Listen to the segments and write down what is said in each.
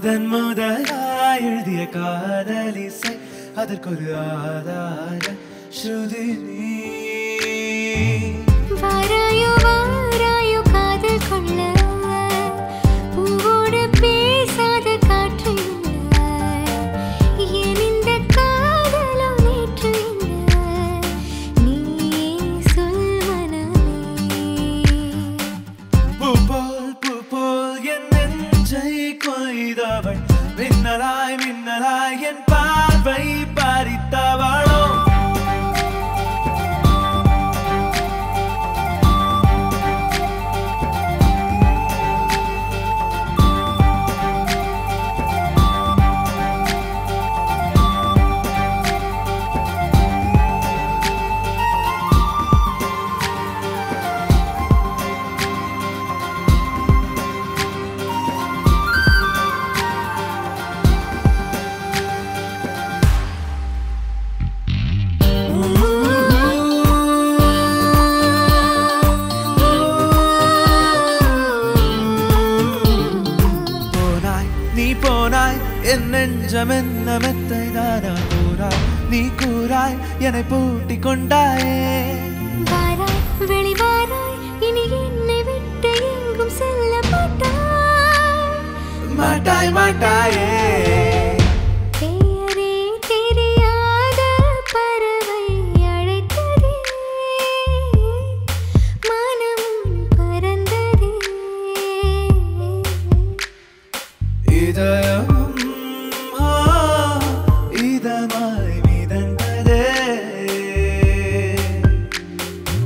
முதன் முதலாய் எழுதிய காதலிசை அதற்கொரு ஆதார ஸ்ருதி நீ வாராயோ வாராயோ காதல் கொள்ள பூவோடு பேசாத காற்று ஏன் இந்த காதலோ நேற்று நீயே சொல் மனமே பூ போல் என் நெஞ்சை கொய்தவள் மின்னலாய் மின்னலாய் என் பார்வை பறித்தவளோ என் நெஞ்சம் என்ன மெத்தைதானா கூறாய் நீ கூறாய் என்னை பூட்டி கொண்டாயே வாராய் வெளிவாராய் இனி என்னை விட்டு எங்கும் செல்ல மாட்டாய் மாட்டாயே பெயரே தெரியாத பறவை அழைத்ததே மனமும் பறந்ததே இதயம் இதமாய் மிதந்ததே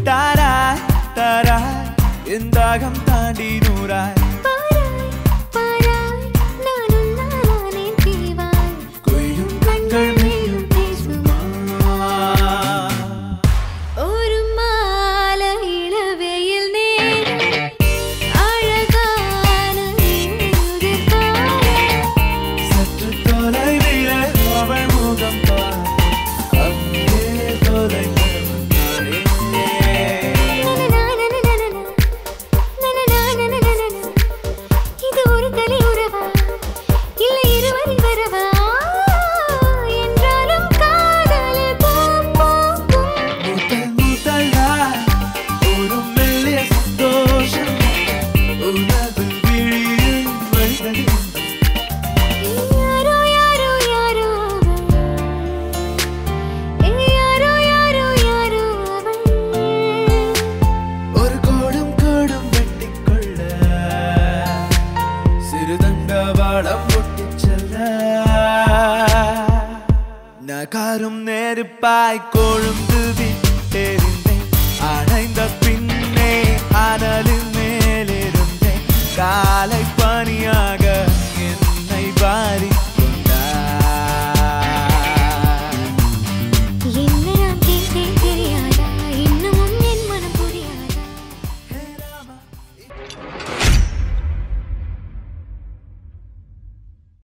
தாராய் தாராய் என் தாகம் தாண்டி நூறாய் நகரும் நெருப்பாய் கொழுந்து விட்டெறிந்தேன் அணைந்த பின்னே அனலின் மேலிருந்தேன் காலை